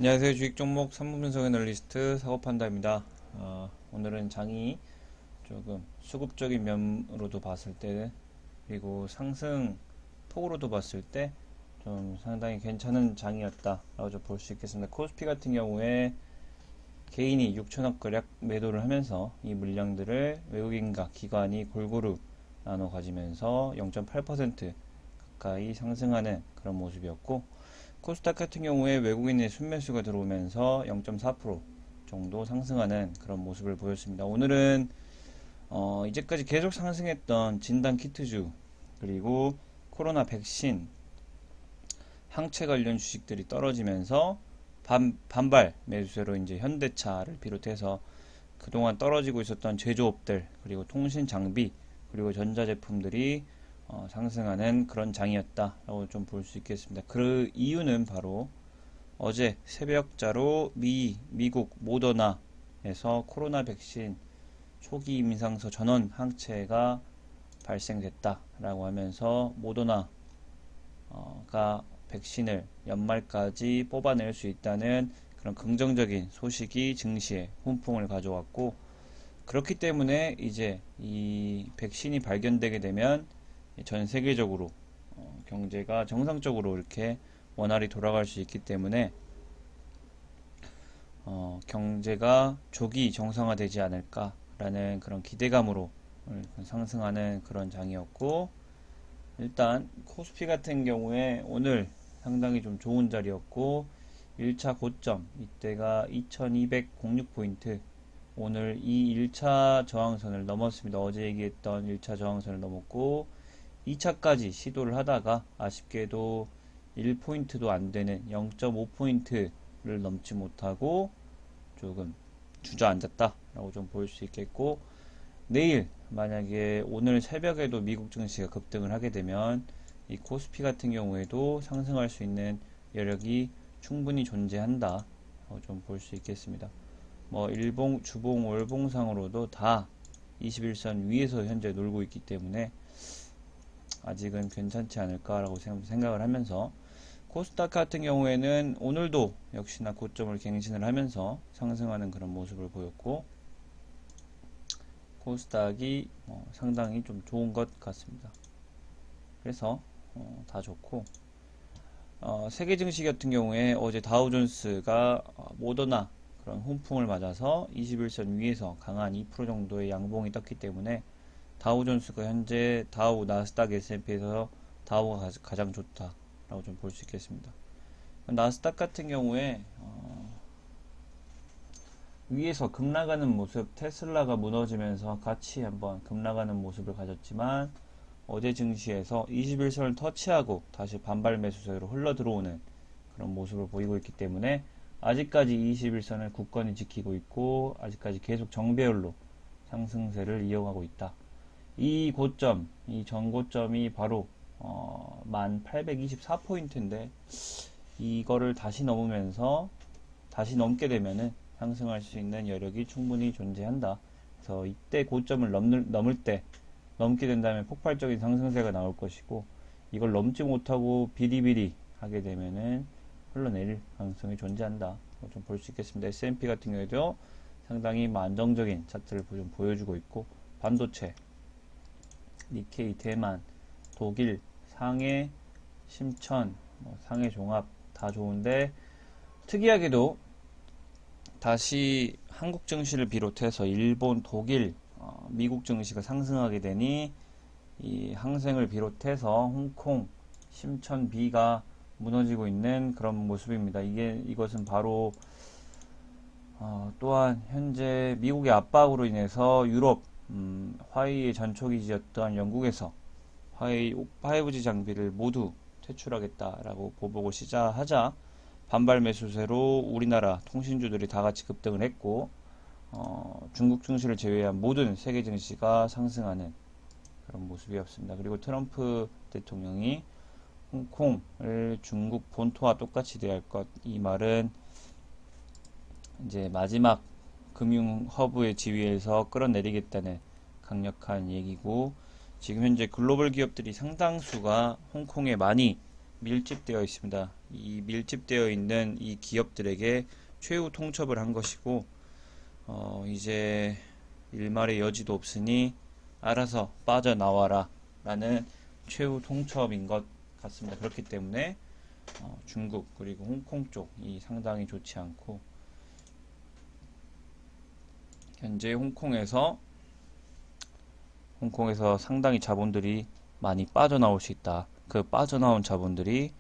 안녕하세요. 주식 종목 3분 분석 애널리스트 사고판다입니다. 오늘은 장이 조금 수급적인 면으로도 봤을 때, 그리고 상승 폭으로도 봤을 때 좀 상당히 괜찮은 장이었다라고 좀 볼 수 있겠습니다. 코스피 같은 경우에 개인이 6천억 가량 매도를 하면서 이 물량들을 외국인과 기관이 골고루 나눠 가지면서 0.8% 가까이 상승하는 그런 모습이었고, 코스닥 같은 경우에 외국인의 순매수가 들어오면서 0.4% 정도 상승하는 그런 모습을 보였습니다. 오늘은 이제까지 계속 상승했던 진단 키트주, 그리고 코로나 백신 항체 관련 주식들이 떨어지면서 반발 매수세로 이제 현대차를 비롯해서 그동안 떨어지고 있었던 제조업들, 그리고 통신 장비, 그리고 전자제품들이 상승하는 그런 장이었다라고 좀 볼 수 있겠습니다. 그 이유는 바로 어제 새벽자로 미국 모더나에서 코로나 백신 초기 임상서 전원 항체가 발생됐다라고 하면서 모더나가 백신을 연말까지 뽑아낼 수 있다는 그런 긍정적인 소식이 증시에 훈풍을 가져왔고, 그렇기 때문에 이제 이 백신이 발견되게 되면 전 세계적으로 경제가 정상적으로 이렇게 원활히 돌아갈 수 있기 때문에 경제가 조기 정상화되지 않을까라는 그런 기대감으로 상승하는 그런 장이었고, 일단 코스피 같은 경우에 오늘 상당히 좀 좋은 자리였고, 1차 고점 이때가 2206포인트, 오늘 이 1차 저항선을 넘었습니다. 어제 얘기했던 1차 저항선을 넘었고, 2차까지 시도를 하다가 아쉽게도 1포인트도 안 되는 0.5포인트를 넘지 못하고 조금 주저앉았다라고 좀 볼 수 있겠고, 내일 만약에 오늘 새벽에도 미국 증시가 급등을 하게 되면 이 코스피 같은 경우에도 상승할 수 있는 여력이 충분히 존재한다 좀 볼 수 있겠습니다. 뭐 일봉, 주봉, 월봉상으로도 다 21선 위에서 현재 놀고 있기 때문에 아직은 괜찮지 않을까라고 생각을 하면서, 코스닥 같은 경우에는 오늘도 역시나 고점을 갱신을 하면서 상승하는 그런 모습을 보였고, 코스닥이 상당히 좀 좋은 것 같습니다. 그래서 다 좋고, 세계 증시 같은 경우에 어제 다우존스가 모더나 그런 훈풍을 맞아서 21선 위에서 강한 2% 정도의 양봉이 떴기 때문에 다우존스가 현재 다우, 나스닥, S&P에서 다우가 가장 좋다라고 좀 볼 수 있겠습니다. 나스닥 같은 경우에 위에서 급락하는 모습, 테슬라가 무너지면서 같이 한번 급락하는 모습을 가졌지만, 어제 증시에서 21선을 터치하고 다시 반발 매수세로 흘러 들어오는 그런 모습을 보이고 있기 때문에 아직까지 21선을 굳건히 지키고 있고, 아직까지 계속 정배열로 상승세를 이어가고 있다. 이 고점, 이 전고점이 바로 1824포인트인데, 이거를 다시 넘으면서 다시 넘게 되면은 상승할 수 있는 여력이 충분히 존재한다. 그래서 이때 고점을 넘을 때, 넘게 된다면 폭발적인 상승세가 나올 것이고, 이걸 넘지 못하고 비리비리 하게 되면은 흘러내릴 가능성이 존재한다. 좀 볼 수 있겠습니다. S&P 같은 경우에도 상당히 안정적인 차트를 좀 보여주고 있고, 반도체, 니케이, 대만, 독일, 상해, 심천, 상해 종합 다 좋은데, 특이하게도 다시 한국 증시를 비롯해서 일본, 독일, 미국 증시가 상승하게 되니 이 항생을 비롯해서 홍콩, 심천 B가 무너지고 있는 그런 모습입니다. 이것은 바로 또한 현재 미국의 압박으로 인해서 유럽 화웨이의 전초기지였던 영국에서 화웨이 5G 장비를 모두 퇴출하겠다라고 보복을 시작하자 반발 매수세로 우리나라 통신주들이 다 같이 급등을 했고, 중국 증시를 제외한 모든 세계 증시가 상승하는 그런 모습이었습니다. 그리고 트럼프 대통령이 홍콩을 중국 본토와 똑같이 대할 것, 이 말은 이제 마지막 금융 허브의 지위에서 끌어내리겠다는 강력한 얘기고, 지금 현재 글로벌 기업들이 상당수가 홍콩에 많이 밀집되어 있습니다. 이 밀집되어 있는 이 기업들에게 최후 통첩을 한 것이고, 이제 일말의 여지도 없으니 알아서 빠져나와라 라는 최후 통첩인 것 같습니다. 그렇기 때문에 중국 그리고 홍콩 쪽이 상당히 좋지 않고, 현재 홍콩에서 상당히 자본들이 많이 빠져나올 수 있다. 그 빠져나온 자본들이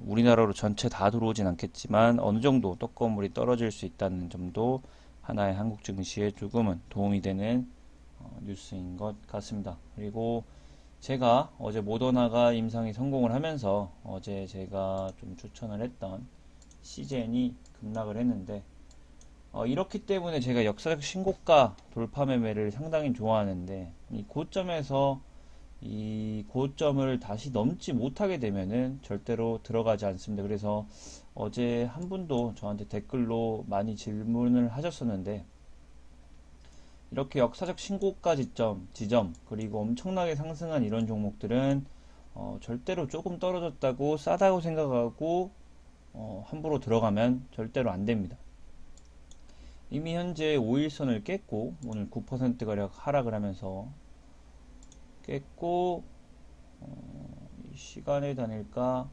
우리나라로 전체 다 들어오진 않겠지만 어느 정도 떡고물이 떨어질 수 있다는 점도 하나의 한국 증시에 조금은 도움이 되는 뉴스인 것 같습니다. 그리고 제가 어제 모더나가 임상이 성공을 하면서 어제 제가 좀 추천을 했던 시젠이 급락을 했는데, 이렇기 때문에 제가 역사적 신고가 돌파 매매를 상당히 좋아하는데, 이 고점을 다시 넘지 못하게 되면은 절대로 들어가지 않습니다. 그래서 어제 한 분도 저한테 댓글로 많이 질문을 하셨었는데, 이렇게 역사적 신고가 지점, 그리고 엄청나게 상승한 이런 종목들은 절대로 조금 떨어졌다고 싸다고 생각하고 함부로 들어가면 절대로 안 됩니다. 이미 현재 5일선을 깼고 오늘 9%가량 하락을 하면서 깼고, 시간의 단일가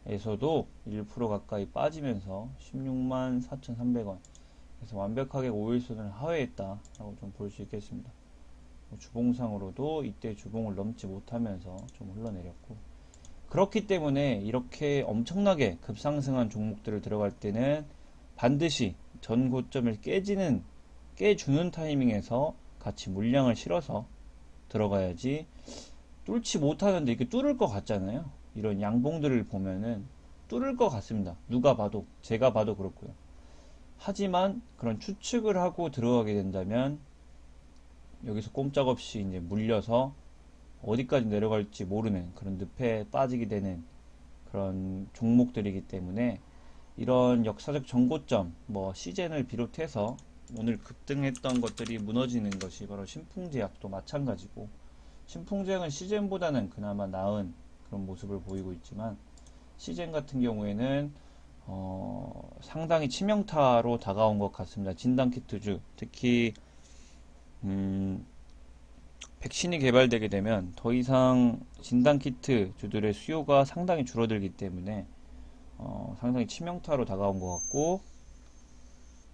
에서도 1% 가까이 빠지면서 16만 4,300원, 그래서 완벽하게 5일선을 하회했다 라고 좀 볼 수 있겠습니다. 주봉상으로도 이때 주봉을 넘지 못하면서 좀 흘러내렸고, 그렇기 때문에 이렇게 엄청나게 급상승한 종목들을 들어갈 때는 반드시 전 고점을 깨주는 타이밍에서 같이 물량을 실어서 들어가야지, 뚫지 못하는데 이렇게 뚫을 것 같잖아요. 이런 양봉들을 보면은 뚫을 것 같습니다. 누가 봐도, 제가 봐도 그렇고요. 하지만 그런 추측을 하고 들어가게 된다면 여기서 꼼짝없이 이제 물려서 어디까지 내려갈지 모르는 그런 늪에 빠지게 되는 그런 종목들이기 때문에, 이런 역사적 정고점, 시젠을 비롯해서 오늘 급등했던 것들이 무너지는 것이 바로 신풍제약도 마찬가지고, 신풍제약은 시젠보다는 그나마 나은 그런 모습을 보이고 있지만, 시젠 같은 경우에는 상당히 치명타로 다가온 것 같습니다. 진단키트주, 특히 백신이 개발되게 되면 더 이상 진단키트주들의 수요가 상당히 줄어들기 때문에 상당히 치명타로 다가온 것 같고,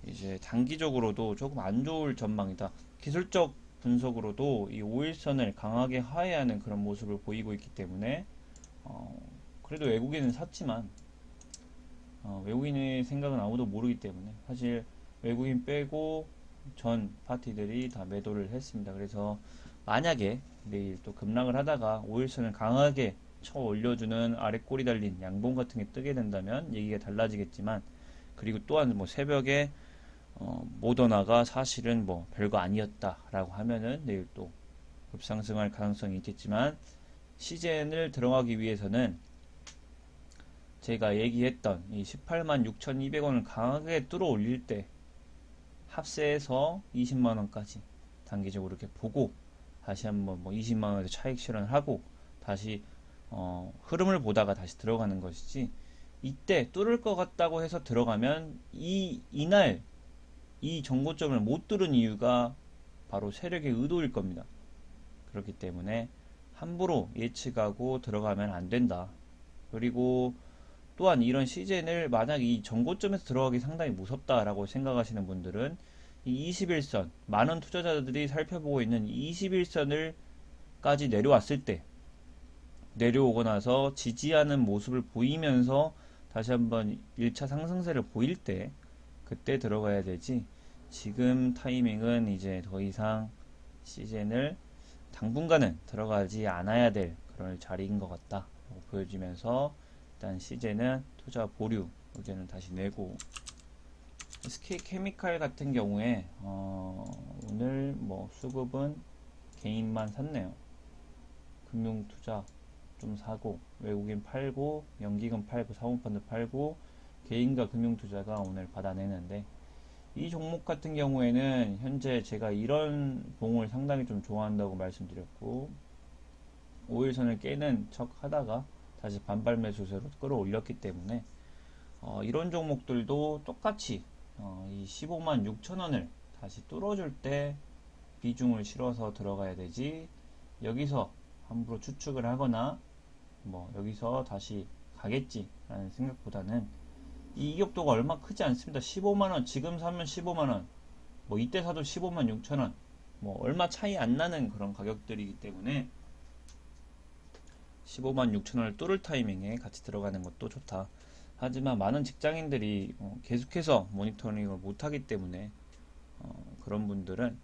이제 단기적으로도 조금 안 좋을 전망이다. 기술적 분석으로도 이 5일선을 강하게 하회하는 그런 모습을 보이고 있기 때문에, 그래도 외국인은 샀지만 외국인의 생각은 아무도 모르기 때문에 사실 외국인 빼고 전 파티들이 다 매도를 했습니다. 그래서 만약에 내일 또 급락을 하다가 5일선을 강하게 쳐 올려주는 아래 꼬리 달린 양봉 같은 게 뜨게 된다면 얘기가 달라지겠지만, 그리고 또한 새벽에 모더나가 사실은 별거 아니었다라고 하면은 내일 또 급상승할 가능성이 있겠지만, 시젠을 들어가기 위해서는 제가 얘기했던 이 18만 6,200원을 강하게 뚫어 올릴 때 합세해서 20만원까지 단기적으로 이렇게 보고 다시 한번 20만원의 차익 실현을 하고 다시 흐름을 보다가 다시 들어가는 것이지, 이때 뚫을 것 같다고 해서 들어가면 이날 이 정고점을 못 뚫은 이유가 바로 세력의 의도일 겁니다. 그렇기 때문에 함부로 예측하고 들어가면 안 된다. 그리고 또한 이런 시즌을 만약 이 정고점에서 들어가기 상당히 무섭다라고 생각하시는 분들은 이 21선, 많은 투자자들이 살펴보고 있는 21선을까지 내려왔을 때, 내려오고 나서 지지하는 모습을 보이면서 다시 한번 1차 상승세를 보일 때 그때 들어가야 되지, 지금 타이밍은 이제 더 이상 시즌을 당분간은 들어가지 않아야 될 그런 자리인 것 같다 보여지면서, 일단 시즌은 투자 보류 의견을 다시 내고, SK 케미칼 같은 경우에 오늘 수급은 개인만 샀네요. 금융 투자 좀 사고, 외국인 팔고, 연기금 팔고, 사모펀드 팔고, 개인과 금융 투자가 오늘 받아내는데, 이 종목 같은 경우에는 현재 제가 이런 봉을 상당히 좀 좋아한다고 말씀드렸고, 5일선을 깨는 척 하다가 다시 반발 매수세로 끌어올렸기 때문에 이런 종목들도 똑같이 이 15만 6천 원을 다시 뚫어줄 때 비중을 실어서 들어가야 되지, 여기서 함부로 추측을 하거나 뭐 여기서 다시 가겠지 라는 생각보다는, 이 이격도가 얼마 크지 않습니다. 15만원, 지금 사면 15만원, 뭐 이때 사도 15만 6천원, 뭐 얼마 차이 안 나는 그런 가격들이기 때문에 15만 6천원을 뚫을 타이밍에 같이 들어가는 것도 좋다. 하지만 많은 직장인들이 계속해서 모니터링을 못하기 때문에 그런 분들은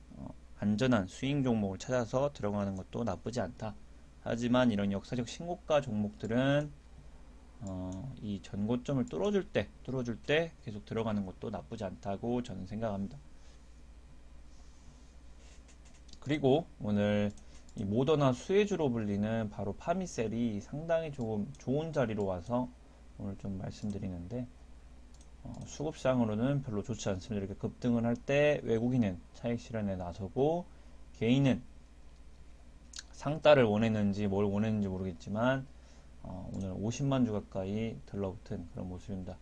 안전한 스윙 종목을 찾아서 들어가는 것도 나쁘지 않다. 하지만 이런 역사적 신고가 종목들은 이 전고점을 뚫어줄 때 계속 들어가는 것도 나쁘지 않다고 저는 생각합니다. 그리고 오늘 이 모더나 수혜주로 불리는 바로 파미셀이 상당히 조금 좋은 자리로 와서 오늘 좀 말씀드리는데, 수급상으로는 별로 좋지 않습니다. 이렇게 급등을 할 때 외국인은 차익 실현에 나서고, 개인은 상따를 원했는지 뭘 원했는지 모르겠지만 오늘 50만 주 가까이 들러붙은 그런 모습입니다.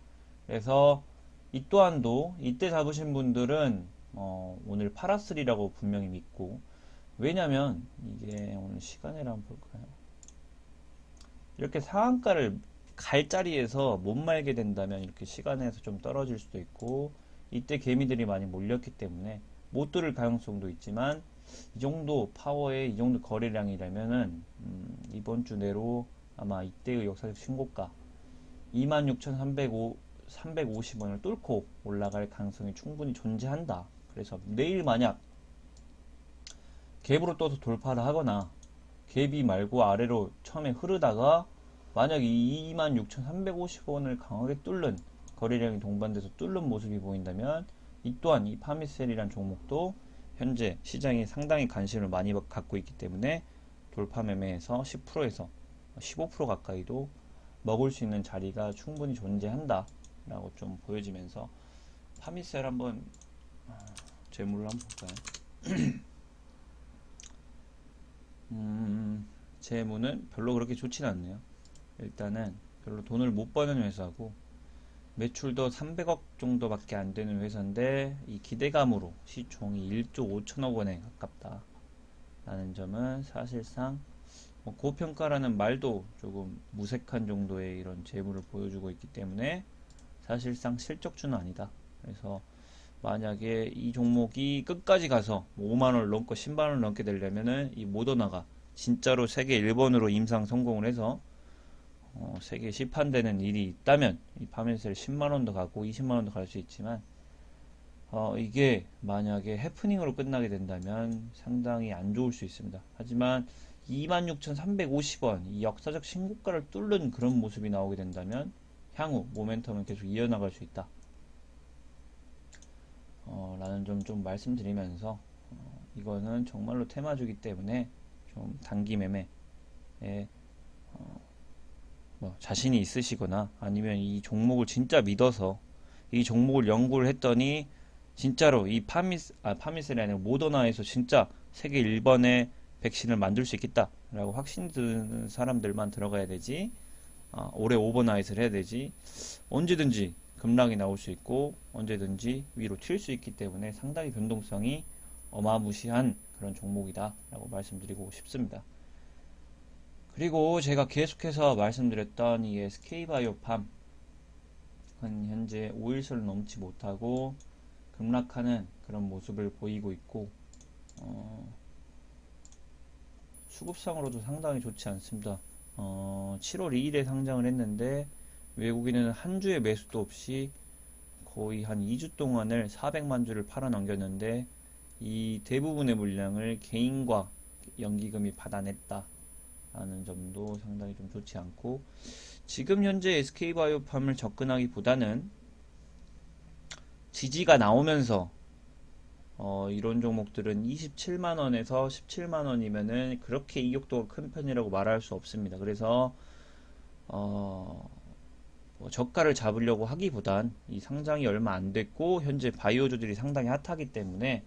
그래서 이 또한도 이때 잡으신 분들은 오늘 팔았으리라고 분명히 믿고, 왜냐면 이게 오늘 시간을 한번 볼까요? 이렇게 상한가를 갈 자리에서 못 말게 된다면 이렇게 시간에서 좀 떨어질 수도 있고, 이때 개미들이 많이 몰렸기 때문에 못 뚫을 가능성도 있지만, 이 정도 파워에 이 정도 거래량이라면은 이번 주 내로 아마 이때의 역사적 신고가 26,350원을 뚫고 올라갈 가능성이 충분히 존재한다. 그래서 내일 만약 갭으로 떠서 돌파를 하거나 갭이 말고 아래로 처음에 흐르다가 만약 이 26,350원을 강하게 뚫는, 거래량이 동반돼서 뚫는 모습이 보인다면, 이 또한 이 파미셀이란 종목도 현재 시장이 상당히 관심을 많이 갖고 있기 때문에 돌파 매매에서 10%에서 15% 가까이도 먹을 수 있는 자리가 충분히 존재한다 라고 좀 보여지면서, 파미셀 한번 재물을 한번 볼까요? 재무는 별로 그렇게 좋진 않네요. 일단은 별로 돈을 못 버는 회사고, 매출도 300억 정도밖에 안 되는 회사인데, 이 기대감으로 시총이 1조 5천억 원에 가깝다 라는 점은 사실상 고평가라는 말도 조금 무색한 정도의 이런 재물을 보여주고 있기 때문에 사실상 실적주는 아니다. 그래서 만약에 이 종목이 끝까지 가서 5만원을 넘고 10만원을 넘게 되려면은 이 모더나가 진짜로 세계 1번으로 임상 성공을 해서 세계 시판되는 일이 있다면 이 파미셀 10만원도 가고 20만원도 갈 수 있지만, 이게 만약에 해프닝으로 끝나게 된다면 상당히 안 좋을 수 있습니다. 하지만 26,350원 이 역사적 신고가를 뚫는 그런 모습이 나오게 된다면 향후 모멘텀은 계속 이어나갈 수 있다 라는 점 좀 말씀드리면서, 이거는 정말로 테마주기 때문에 좀 단기 매매에 자신이 있으시거나, 아니면 이 종목을 진짜 믿어서 이 종목을 연구를 했더니 진짜로 이 파미셀이 아니라 모더나에서 진짜 세계 1번의 백신을 만들 수 있겠다 라고 확신 드는 사람들만 들어가야 되지, 올해 오버나잇을 해야 되지, 언제든지 급락이 나올 수 있고 언제든지 위로 튈 수 있기 때문에 상당히 변동성이 어마무시한 그런 종목이다 라고 말씀드리고 싶습니다. 그리고 제가 계속해서 말씀드렸던 이 SK바이오팜은 현재 5일선을 넘지 못하고 급락하는 그런 모습을 보이고 있고, 수급상으로도 상당히 좋지 않습니다. 7월 2일에 상장을 했는데 외국인은 한 주의 매수도 없이 거의 한 2주 동안을 400만 주를 팔아 넘겼는데, 이 대부분의 물량을 개인과 연기금이 받아냈다 라는 점도 상당히 좀 좋지 않고, 지금 현재 SK바이오팜을 접근하기보다는 지지가 나오면서 이런 종목들은 27만원에서 17만원이면은 그렇게 이격도가 큰 편이라고 말할 수 없습니다. 그래서 저가를 잡으려고 하기보단 이 상장이 얼마 안 됐고 현재 바이오주들이 상당히 핫하기 때문에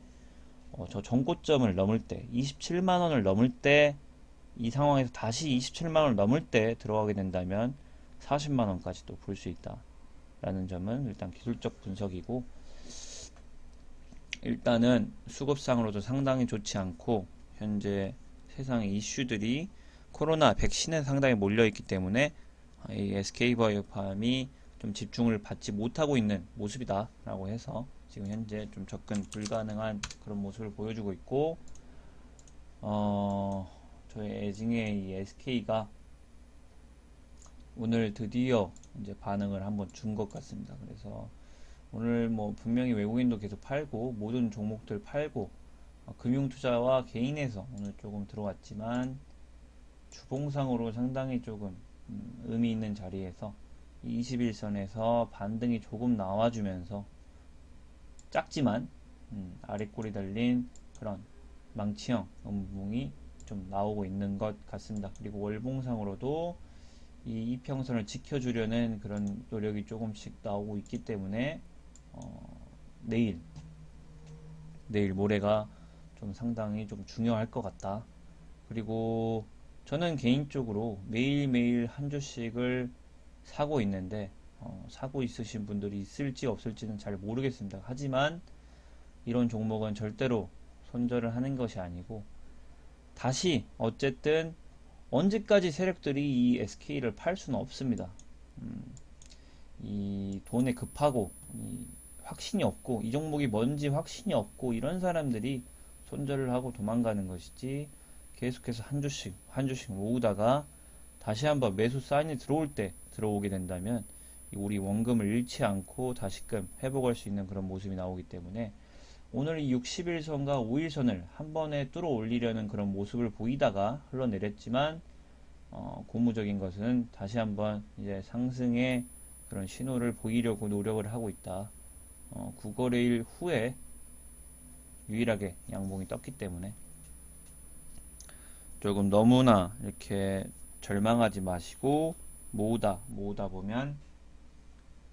저 전고점을 넘을 때 27만원을 넘을 때 이 상황에서 다시 27만원을 넘을 때 들어가게 된다면 40만원까지도 볼 수 있다 라는 점은 일단 기술적 분석이고, 일단은 수급상으로도 상당히 좋지 않고 현재 세상의 이슈들이 코로나 백신에 상당히 몰려있기 때문에 이 SK바이오팜이 좀 집중을 받지 못하고 있는 모습이다 라고 해서 지금 현재 좀 접근 불가능한 그런 모습을 보여주고 있고, 저희 애증의 이 SK가 오늘 드디어 이제 반응을 한번 준 것 같습니다. 그래서 오늘 뭐 분명히 외국인도 계속 팔고 모든 종목들 팔고 금융투자와 개인에서 오늘 조금 들어왔지만 주봉상으로 상당히 조금 의미 있는 자리에서 21선에서 반등이 조금 나와주면서 작지만 아래 꼬리 달린 그런 망치형 음봉이 좀 나오고 있는 것 같습니다. 그리고 월봉상으로도 이 이평선을 지켜주려는 그런 노력이 조금씩 나오고 있기 때문에 내일 모레가 좀 상당히 좀 중요할 것 같다. 그리고 저는 개인적으로 매일매일 한 주씩을 사고 있는데 사고 있으신 분들이 있을지 없을지는 잘 모르겠습니다. 하지만 이런 종목은 절대로 손절을 하는 것이 아니고, 다시 어쨌든 언제까지 세력들이 이 SK를 팔 수는 없습니다. 이 돈에 급하고 이 확신이 없고 이 종목이 뭔지 확신이 없고 이런 사람들이 손절을 하고 도망가는 것이지, 계속해서 한 주씩 모으다가 다시 한번 매수 사인이 들어올 때 들어오게 된다면 우리 원금을 잃지 않고 다시금 회복할 수 있는 그런 모습이 나오기 때문에, 오늘 이 60일선과 5일선을 한 번에 뚫어 올리려는 그런 모습을 보이다가 흘러내렸지만, 고무적인 것은 다시 한번 이제 상승의 그런 신호를 보이려고 노력을 하고 있다. 9거래일 후에 유일하게 양봉이 떴기 때문에 조금 너무나 이렇게 절망하지 마시고 모으다 보면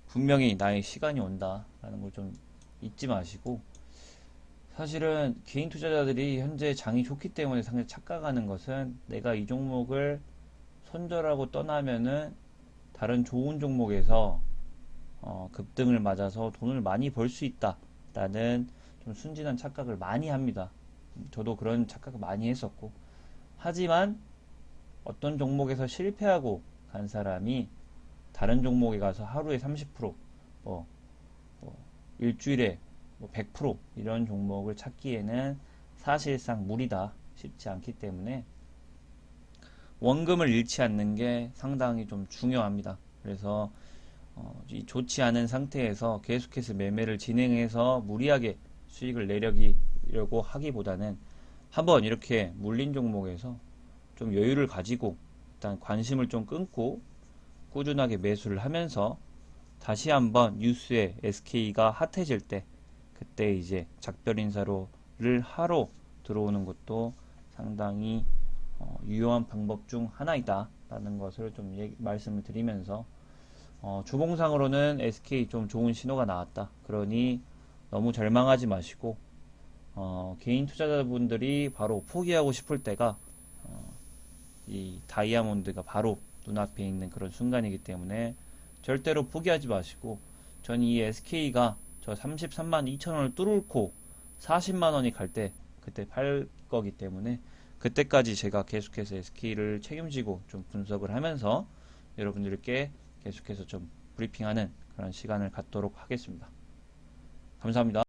분명히 나의 시간이 온다라는 걸 좀 잊지 마시고, 사실은 개인 투자자들이 현재 장이 좋기 때문에 상당히 착각하는 것은, 내가 이 종목을 손절하고 떠나면은 다른 좋은 종목에서 급등을 맞아서 돈을 많이 벌 수 있다 라는 좀 순진한 착각을 많이 합니다. 저도 그런 착각을 많이 했었고, 하지만 어떤 종목에서 실패하고 간 사람이 다른 종목에 가서 하루에 30%, 뭐 일주일에 100% 이런 종목을 찾기에는 사실상 무리다, 쉽지 않기 때문에 원금을 잃지 않는 게 상당히 좀 중요합니다. 그래서 이 좋지 않은 상태에서 계속해서 매매를 진행해서 무리하게 수익을 내려고 하기보다는 한번 이렇게 물린 종목에서 좀 여유를 가지고 일단 관심을 좀 끊고 꾸준하게 매수를 하면서 다시 한번 뉴스에 SK가 핫해질 때, 그때 이제 작별 인사를 하러 들어오는 것도 상당히 유효한 방법 중 하나이다 라는 것을 좀 말씀을 드리면서, 주봉상으로는 SK 좀 좋은 신호가 나왔다. 그러니 너무 절망하지 마시고, 개인 투자자분들이 바로 포기하고 싶을 때가 이 다이아몬드가 바로 눈앞에 있는 그런 순간이기 때문에 절대로 포기하지 마시고, 전 이 SK가 저 33만 2천원을 뚫고 40만원이 갈 때 그때 팔 거기 때문에, 그때까지 제가 계속해서 SK를 책임지고 좀 분석을 하면서 여러분들께 계속해서 좀 브리핑하는 그런 시간을 갖도록 하겠습니다. 감사합니다.